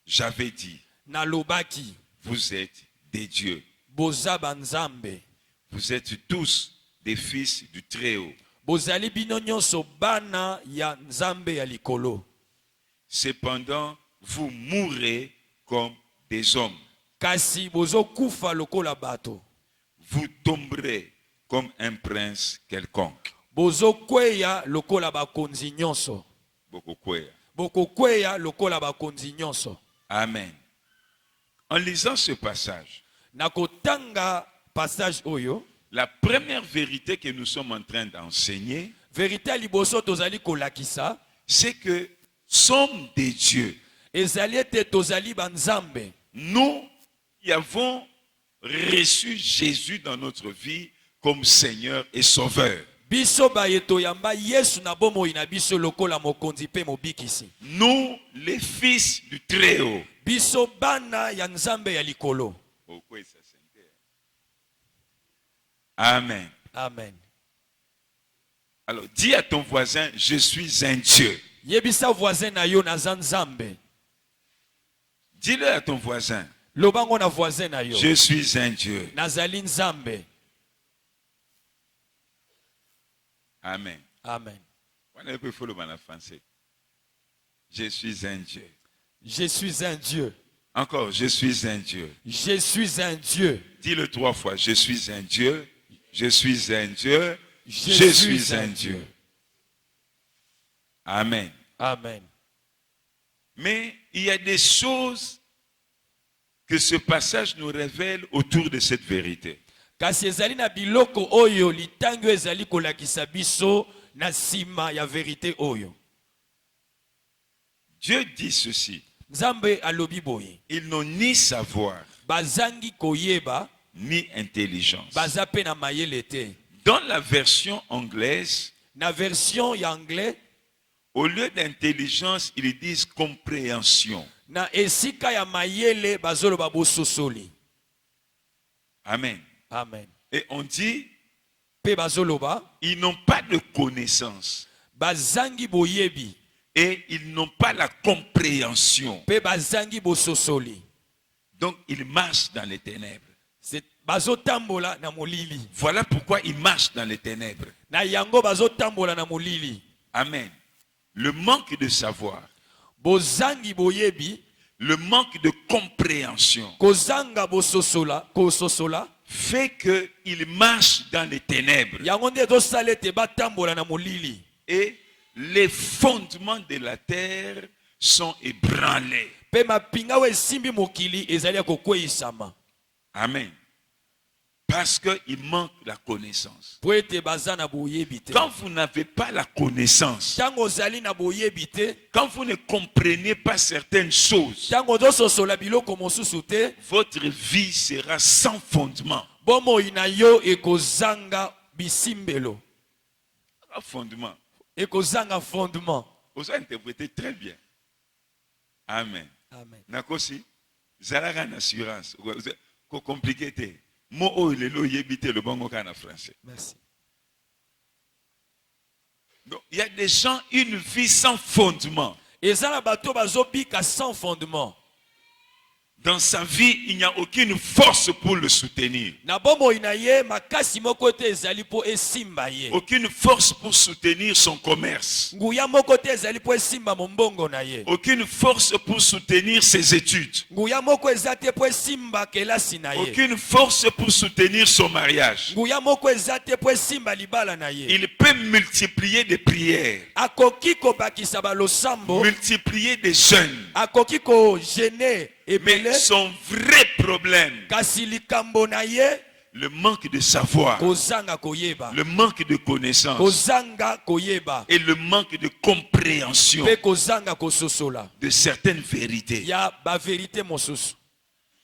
j'avais dit, nalobaki vous êtes des dieux. boza banzambe. Vous êtes tous des fils du Très-Haut. Bozali bino nyonso bana ya nzambe ya likolo. Cependant, vous mourrez comme des hommes. Kasi bozo kufa lokola bato. Vous tomberez comme un prince quelconque. Bozo kweya lokola bakonzi nyonso. Boko kweya lokola bakonzi nyonso. Amen. En lisant ce passage, nakotanga passage oyo, la première vérité que nous sommes en train d'enseigner, vérité liboso tozali kolakisa, c'est que sommes des dieux. Ezali ete tozali banzambe. Nous qui avons reçu Jésus dans notre vie comme Seigneur et Sauveur. Biso bayeto yamba Yesu na bomoi na biso lokola mokonzi pe mobikisi. Nous, les fils du Très-Haut. Biso bana ya nzambe ya likolo. Amen. Amen. Alors, dis à ton voisin, je suis un Dieu. Yebisa voisin na yo na nzambe. Dis-le à ton voisin. Lobango na voisin na yo. Je suis un Dieu. Nazali nzambe. Amen. Amen. Je suis un Dieu. Je suis un Dieu. Encore, je suis un Dieu. Je suis un Dieu. Dis-le 3 fois. Je suis un Dieu. Je suis un Dieu. Je suis un Dieu. Amen. Amen. Mais il y a des choses que ce passage nous révèle autour de cette vérité. Kasi ezali na biloko oyo litango ezali kolakisa biso na sima ya vérité oyo. Dieu dit ceci. Nzambe alobi boye. Ils n'ont ni savoir, Bazangi koyeba, ni intelligence. baza pe na mayele te. Dans la version anglaise, Na version ya anglais, au lieu d'intelligence, ils disent compréhension. na esika ya mayele bazoloba bososoli. Amen. Amen. Et on dit, Pe bazoloba, ils n'ont pas de connaissance bazangi boyebi, et ils n'ont pas la compréhension. pe bazangi bososoli. Donc ils marchent dans les ténèbres. C'est bazotambola na molili. Voilà pourquoi ils marchent dans les ténèbres. Na yango bazotambola na molili. Amen. Le manque de savoir, Bozangi boyebi, le manque de compréhension kozanga bososola, kososola. fait qu'ils marchent dans les ténèbres. Yango nde ezosala ete batambola na molili. Et les fondements de la terre sont ébranlés. Pe mapinga we simbi mokili ezali ya kokweyisama. Amen. Parce qu'il manque la connaissance. Po ete baza na boyebi te. Quand vous n'avez pas la connaissance, Tango ozali na boyebi te, quand vous ne comprenez pas certaines choses, tango ozososola biloko mosusu te, votre vie sera sans fondement. bomoi na yo ekozanga bisimbelo. Un fondement. Ekozanga fondement. Vous avez interprété très bien. Amen. Amen. Nakosi, zalaka en assurance. Ko compliqué te. Mo o lelo yebite le bongo kana français. Merci. Donc, il y a des gens, une vie sans fondement. Ezala bato bazobika sans fondement. Dans sa vie, il n'y a aucune force pour le soutenir. Na bomoi na ye makasi moko te ezali po esimba ye. Aucune force pour soutenir son commerce. Nguya moko te ezali po esimba mombongo na ye. Aucune force pour soutenir ses études. Nguya moko eza te po esimba kelasi na ye. Aucune force pour soutenir son mariage. Nguya moko eza te po esimba libala na ye. Il peut multiplier des prières, Akoki kobakisa balosambo, multiplier des jeûnes. akoki ko gêner Mais ebele, son vrai problème, kasi likambo na ye le manque de savoir, kozanga koyeba. le manque de connaissance Kozanga koyeba. et le manque de compréhension Pe kozanga kososola. de certaines vérités. Ya ba vérité mosusu.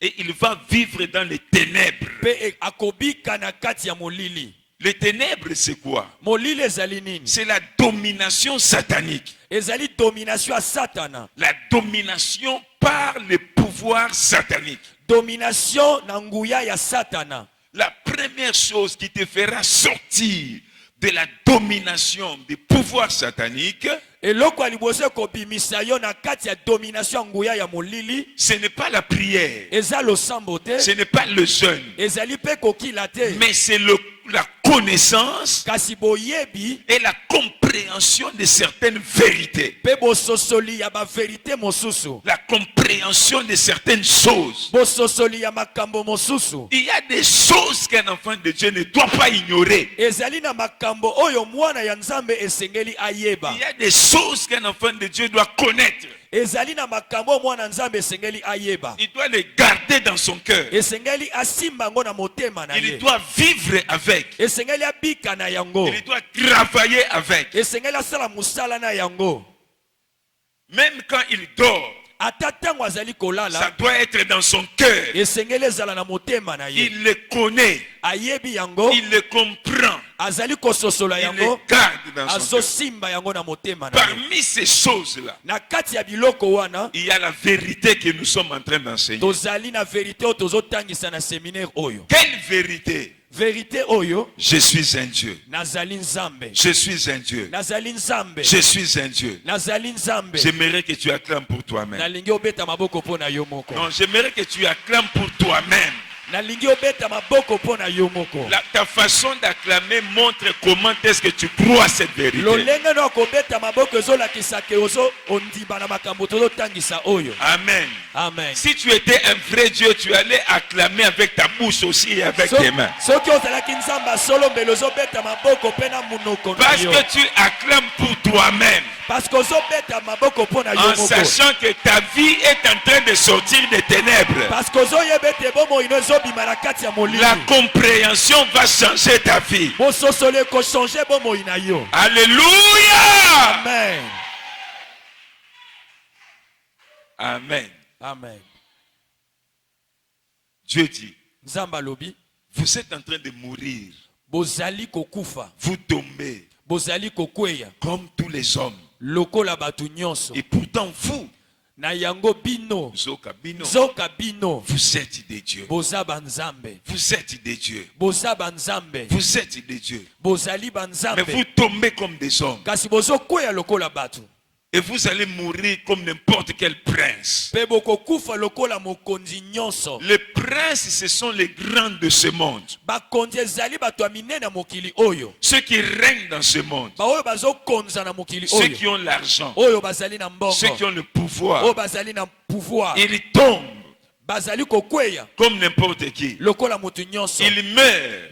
Et il va vivre dans les ténèbres. Pe akobika na kati ya molili. Les ténèbres, c'est quoi? Molili ezali nini? C'est la domination satanique. Ezali domination ya Satana. La domination par les pouvoirs sataniques. Domination na nguya ya Satana. La première chose qui te fera sortir de la domination des pouvoirs sataniques, ce n'est pas la prière, ce n'est pas le jeûne, mais c'est la connaissance et la compréhension de certaines vérités. La compréhension de certaines choses. Il y a des choses qu'un enfant de Dieu ne doit pas ignorer. Il y a des choses qu'un enfant de Dieu doit connaître. Il doit les garder dans son cœur. Il doit vivre avec. Il doit travailler avec. Même quand il dort, ça doit être dans son cœur. Il le connaît. Il le comprend. Il le garde dans son cœur. Parmi ces choses-là, il y a la vérité que nous sommes en train d'enseigner. Quelle vérité? Vérité oyo. Je suis un Dieu. Je suis un Dieu. Je suis un Dieu. J'aimerais que tu acclames pour toi-même. Non, j'aimerais que tu acclames pour toi-même. Ta façon d'acclamer montre comment est-ce que tu crois cette vérité. Amen. Amen. Si tu étais un vrai Dieu, tu allais acclamer avec ta bouche aussi et avec tes mains. Parce que tu acclames pour toi-même. En sachant que ta vie est en train de sortir des ténèbres. La compréhension va changer ta vie. Alléluia. Amen. Amen. Amen. Dieu dit, vous êtes en train de mourir. Vous tombez comme tous les hommes. Et pourtant vous, vous êtes des dieux. Vous êtes des dieux. Vous êtes des dieux. Mais vous tombez comme des hommes. Et vous allez mourir comme n'importe quel prince. Les princes, ce sont les grands de ce monde. Ceux qui règnent dans ce monde. Ceux qui ont l'argent. Ceux qui ont le pouvoir. Ils tombent comme n'importe qui. Ils meurent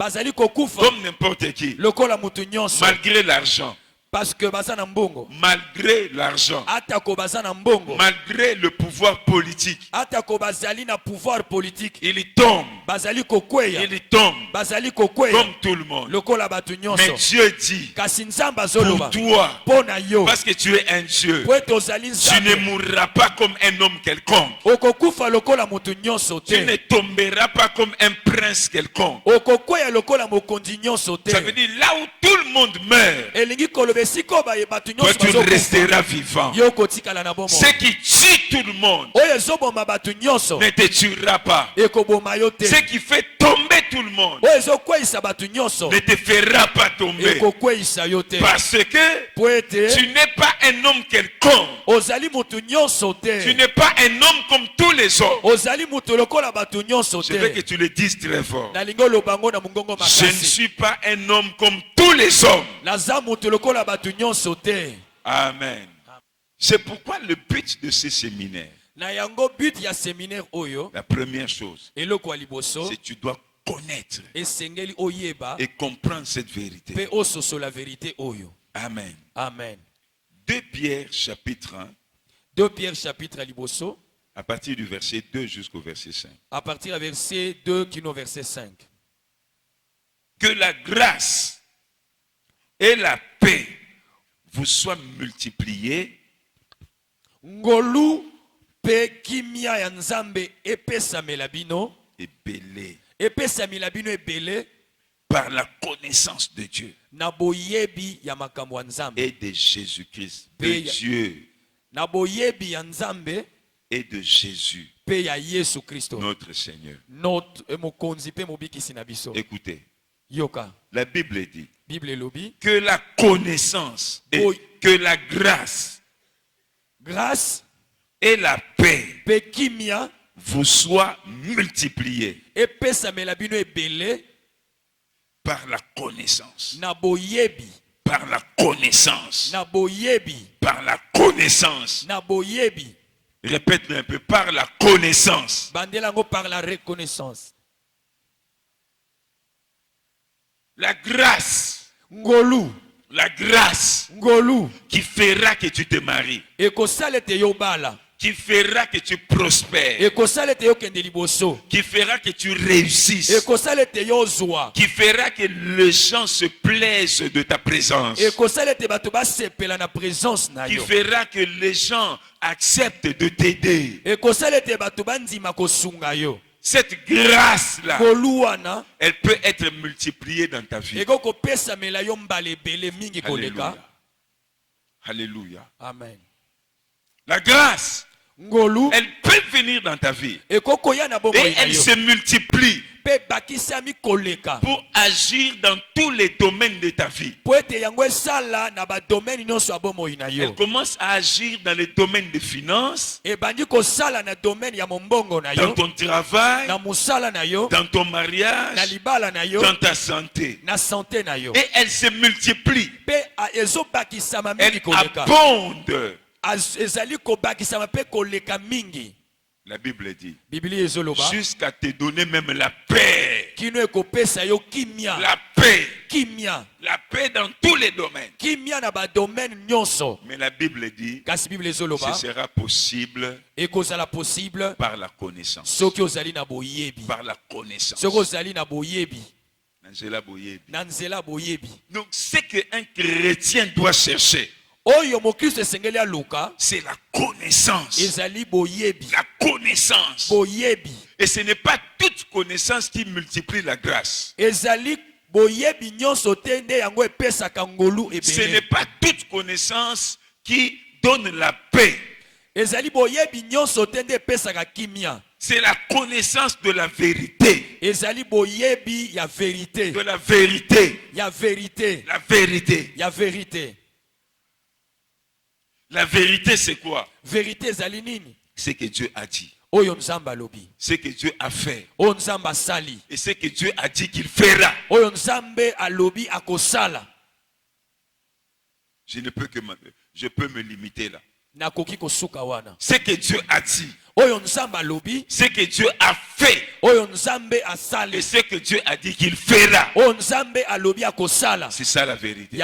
comme n'importe qui. Malgré l'argent. Parce que malgré l'argent, malgré le pouvoir politique, il tombe comme tout le monde. Mais Dieu dit pour toi, parce que tu es un Dieu, tu ne mourras pas comme un homme quelconque. Tu ne tomberas pas comme un prince quelconque. Ça veut dire là où tout le monde meurt, toi tu resteras vivant. Ce qui tue tout le monde ne te tuera pas. Ce qui fait tomber tout le monde ne te fera pas tomber. Parce que tu n'es pas un homme quelconque. Tu n'es pas un homme comme tous les hommes. Je veux que tu le dises très fort. Je ne suis pas un homme comme tous les hommes. Amen. C'est pourquoi le but de ce séminaire, la première chose, c'est que tu dois connaître et comprendre cette vérité. Amen. Amen. 2 Pierre chapitre 1. 2 Pierre chapitre à partir du verset 2 jusqu'au verset 5. À partir du verset 2 qui nous verset 5. Que la grâce et la paix vous soient multipliées. Ngolu pe kimia ya nzambe epesa melabino ebele. Epesa melabino ebele par la connaissance de Dieu. Na boyebi ya makambo nzambe et de Jésus-Christ, de Dieu. Na boyebi ya nzambe et de Jésus. Pe ya Yesu Kristo. Notre Seigneur. Notre mokonzi pe mobikisi na biso. Écoutez. Yoka. La Bible dit Bible lobby. Que la connaissance et que la grâce et la paix vous soient multipliées par la connaissance. Par la connaissance. Par la connaissance. Répète-le un peu. Par la connaissance. Par la reconnaissance. La grâce. Ngolu. La grâce. Ngolu. Qui fera que tu te maries. Qui fera que tu prospères. Qui fera que tu réussisses. Qui fera que les gens se plaisent de ta présence. Qui fera que les gens acceptent de t'aider. Cette grâce-là, elle peut être multipliée dans ta vie. Alléluia. Alléluia. Amen. La grâce, elle peut venir dans ta vie. Et elle se multiplie pour agir dans tous les domaines de ta vie. Elle commence à agir dans les domaines des finances, dans ton travail, dans ton mariage, dans ta santé. Et elle se multiplie. Elle abonde. La Bible dit jusqu'à te donner même la paix. La paix. La paix dans tous les domaines. Mais la Bible dit ce sera possible par la connaissance. Par la connaissance. Donc ce qu'un chrétien doit chercher, c'est la connaissance. La connaissance. Et ce n'est pas toute connaissance qui multiplie la grâce. Ce n'est pas toute connaissance qui donne la paix. C'est la connaissance de la vérité. De la vérité. La vérité. La vérité, c'est quoi? C'est que Dieu a dit. C'est que Dieu a fait. Et c'est que Dieu a dit qu'il fera. Je peux me limiter là. C'est que Dieu a dit. C'est que Dieu a fait. Et c'est que Dieu a dit qu'il fera. C'est ça la vérité.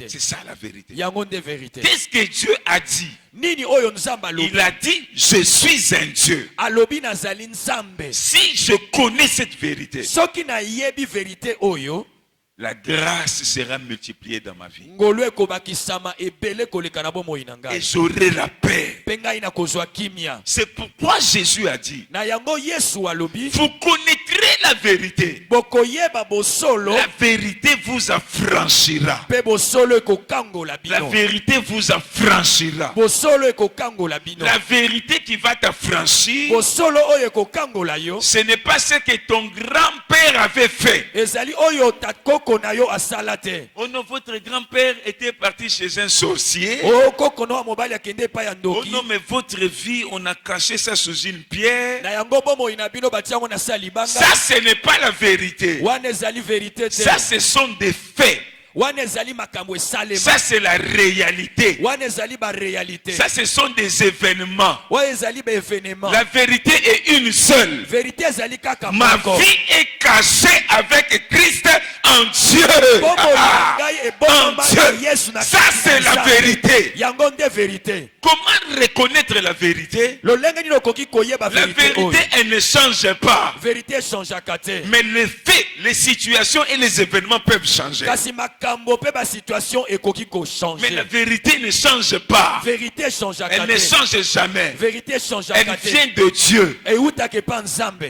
C'est ça la vérité. Qu'est-ce que Dieu a dit? Il a dit, je suis un Dieu. Si je connais cette vérité, la grâce sera multipliée dans ma vie. Et j'aurai la paix. C'est pourquoi Jésus a dit, vous connaîtrez la vérité. La vérité vous affranchira. La vérité vous affranchira. La vérité qui va t'affranchir, ce n'est pas ce que ton grand-père avait fait. Oh non, votre grand-père était parti chez un sorcier. Oh non, mais votre vie, on a caché ça sous une pierre. Ça, ce n'est pas la vérité. Ça, ce sont des faits. Ça, c'est la réalité. Ça, ce sont des événements. La vérité est une seule. Ma vie est cachée avec Christ en Dieu. En Dieu. Ça, c'est la vérité. Comment reconnaître la vérité? La vérité, elle ne change pas. Mais les faits, les situations et les événements peuvent changer. Mais la vérité ne change pas. Elle ne change jamais. Elle vient de Dieu.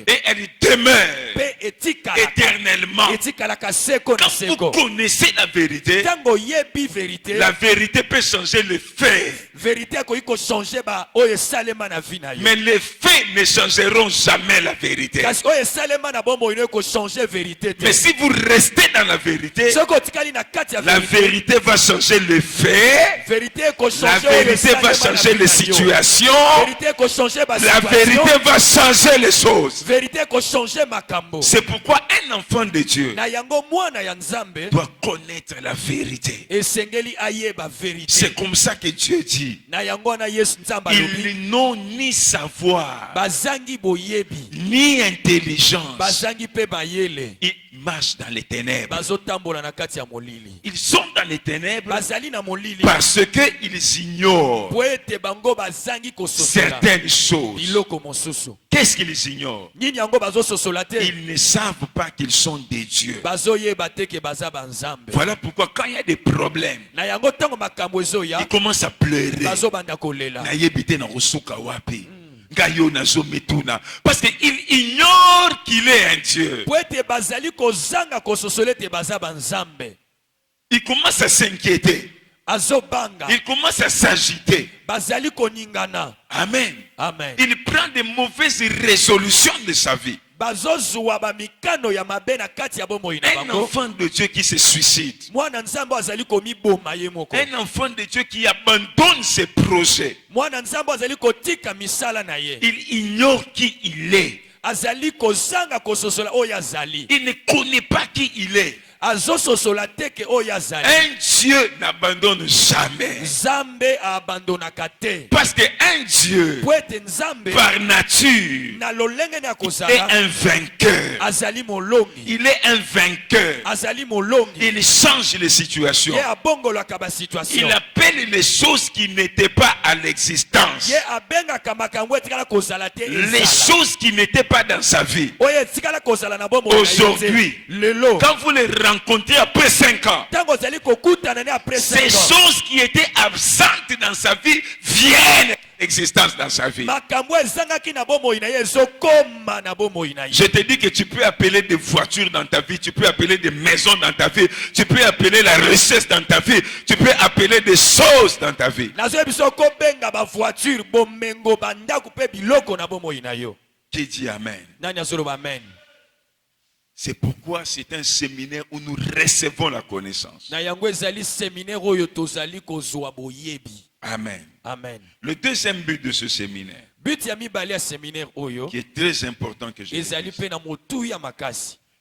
Et elle demeure éternellement. Quand vous connaissez la vérité peut changer les faits. Mais les faits ne changeront jamais la vérité. Mais si vous restez dans la vérité va changer les faits. La vérité va changer les situations. La vérité va changer les choses. C'est pourquoi un enfant de Dieu doit connaître la vérité. C'est comme ça que Dieu dit: ils n'ont ni savoir ni intelligence. Ils marchent dans les ténèbres. Ils sont dans les ténèbres parce qu'ils ignorent certaines choses. Qu'est-ce qu'ils ignorent? Ils ne savent pas qu'ils sont des dieux. Voilà pourquoi quand il y a des problèmes, ils commencent à pleurer. Parce qu'il ignore qu'il est un Dieu. Il commence à s'inquiéter. Il commence à s'agiter. Amen. Il prend de mauvaises résolutions de sa vie. Un enfant de Dieu qui se suicide. Un enfant de Dieu qui abandonne ses projets. Il ignore qui il est. Il ne connaît pas qui il est. Un Dieu n'abandonne jamais. Parce qu'un Dieu, par nature, est un vainqueur. Il est un vainqueur. Il change les situations. Il appelle les choses qui n'étaient pas à l'existence. Les choses qui n'étaient pas dans sa vie. Aujourd'hui, quand vous les rencontrez après 5 ans, ces choses qui étaient absentes dans sa vie viennent à l'existence dans sa vie. Je te dis que tu peux appeler des voitures dans ta vie, tu peux appeler des maisons dans ta vie, tu peux appeler la richesse dans ta vie, tu peux appeler des choses dans ta vie. Qui dit Amen? C'est pourquoi c'est un séminaire où nous recevons la connaissance. Amen. Le deuxième but de ce séminaire, qui est très important que je dise,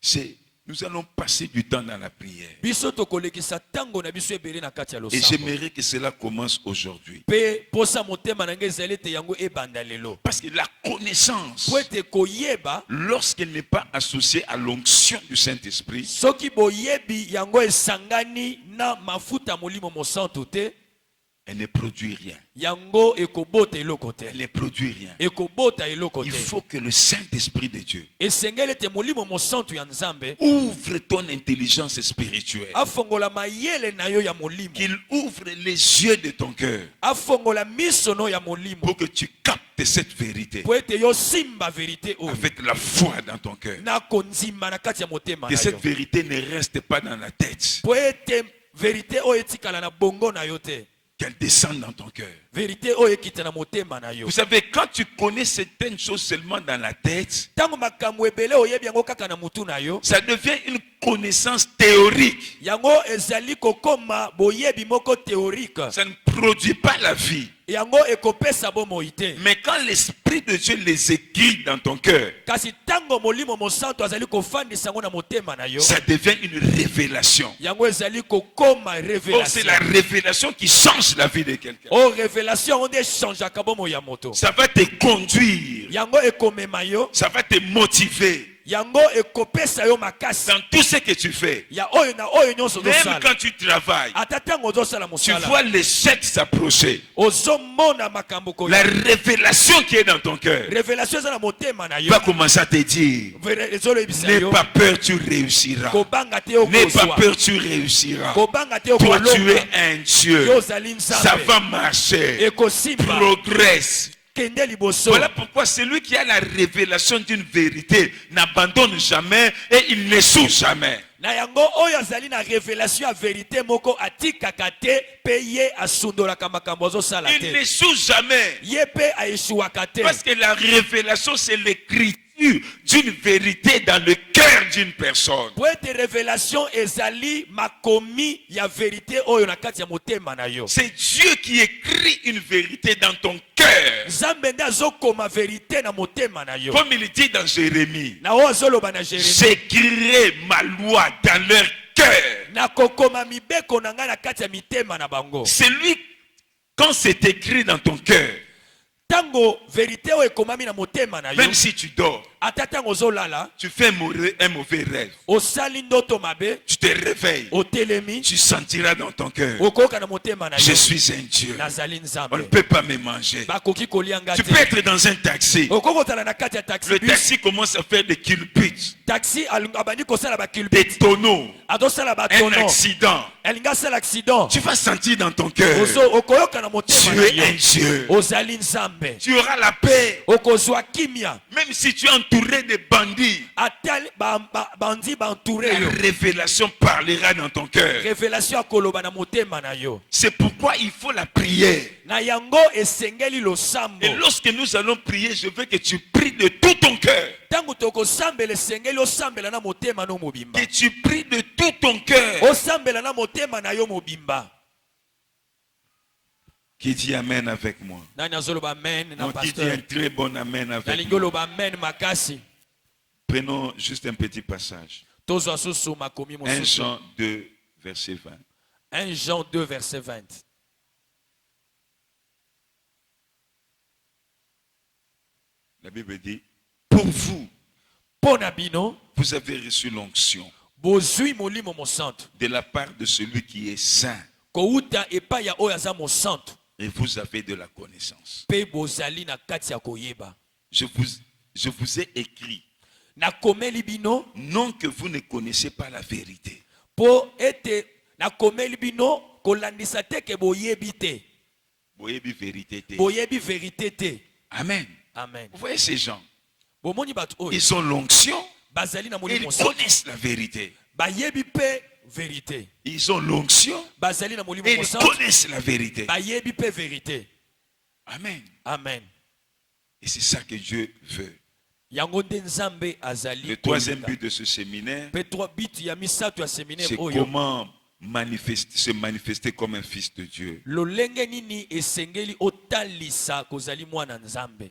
c'est nous allons passer du temps dans la prière. Et j'aimerais que cela commence aujourd'hui. Parce que la connaissance, lorsqu'elle n'est pas associée à l'onction du Saint-Esprit, elle ne produit rien. Elle ne produit rien. Il faut que le Saint-Esprit de Dieu ouvre ton intelligence spirituelle. Qu'il ouvre les yeux de ton cœur pour que tu captes cette vérité avec la foi dans ton cœur. Que cette vérité ne reste pas dans la tête. Qu'elle descende dans ton cœur. Vous savez, quand tu connais certaines choses seulement dans la tête, ça devient une connaissance théorique. Ça ne produit pas la vie. Mais quand l'Esprit de Dieu les écrit dans ton cœur, ça devient une révélation. Or, c'est la révélation qui change la vie de quelqu'un. Ça va te conduire. Ça va te motiver. yango ekopesa yo makasi dans tout ce que tu fais. ya oyo na oyo nyonso Même dosala quand tu travailles, atatanga ozosala tu mosala vois l'échec s'approcher. ozomona makambo ko La révélation qui est dans ton cœur révélation eza na motema na yo va commencer à te dire, n'aie pas peur, tu réussiras. kobanga te yo N'aie pas kozwa peur, tu réussiras. kobanga te yo Toi, tu kolonga es un Dieu. yo ozali nzambe Ça va marcher. ekosimba Progresse. kende liboso. Voilà pourquoi celui qui a la révélation d'une vérité n'abandonne jamais et il n'échoue jamais. Na yango oyo azali na révélation ya vérité moko atikaka te pe ye asundolaka makambo azosala te. Il n'échoue jamais. Ye pe aeshuwaka te. Parce que la révélation c'est l'écriture d'une vérité dans le cœur d'une personne. Pour être révélation ezali makomi ya vérité oyo na kati ya motema na yo. C'est Dieu qui écrit une vérité dans ton cœur. Nzambe nde azokoma vérité na motema na yo. Comme il dit dans Jérémie, na oyo azoloba na Jérémie, j'écrirai ma loi dans leur cœur. Na kokoma mibeko na ngai na kati ya mitema na bango. C'est lui, quand c'est écrit dans ton cœur, tango vérité oyo ekomami na motema na yo, même si tu dors, ata tango ozolala, tu fais un mauvais rêve, osali ndoto mabe, tu te réveilles, otelemi, tu sentiras dans ton cœur, okoka na motema na yo, je suis un Dieu, nazali on ne nzambe, peut pas me manger. bakoki kolianga Tu te. peux être dans un taxi, Okokotala na kati ya taxi le bus, taxi commence à faire des culbutes, taxi abandi kosala ba des culbute, tonneaux, adosala ba un tono, accident. elinga sala accident, Tu vas sentir dans ton cœur, okoyoka na motema tu na es un yo, Dieu. ozali nzambe, Tu auras la paix, okozwa kimia, même si tu es entouré de bandits. atali bandi bantoure La yo. révélation parlera dans ton cœur. Révélation akoloba na motema na yo. C'est pourquoi il faut la prière. Na yango esengeli losambo. Et lorsque nous allons prier, je veux que tu pries de tout ton cœur. Tango tokosambela esengeli osambela na motema no mobimba. Que tu pries de tout ton cœur. Osambela na motema na yo mobimba. Qui dit amen avec moi? Nani azoloba amen na Non, qui dit pasteur. un très bon amen avec moi? Nalingoloba amen makasi. Prenons juste un petit passage. Tozo asusu makomi 1 mosusu. Jean 2, verset 20. 1 Jean 2 verset 20. La Bible dit, pour vous, Ponabino, vous avez reçu l'onction bozui molimo mosantu. de la part de celui qui est saint. Kouta epa ya oyo aza mosantu. Et vous avez de la connaissance. Pe bozali na kati ya koyeba. Je vous ai écrit, Na komeli bino, non que vous ne connaissez pas la vérité. po ete na komeli bino kolandisa te ke boyebi te. Boyebi vérité te. Boyebi vérité te. Amen. Amen. Vous voyez ces gens, Bomoni batu oyo ils ont l'onction, bazali na ils molimo mosantu. connaissent la vérité. Bayebi pe vérité. Ils ont l'onction, Bazali na molimo et ils mosantu. connaissent la vérité. Bayebi pe vérité. Amen. Amen. Et c'est ça que Dieu veut. Yango nde nzambe azali. Le troisième but de ce séminaire, Pe 3 bit ya misato ya séminaire c'est oyo. comment se manifester comme un fils de Dieu. Lolenge nini esengeli otalisa kozali mwana nzambe.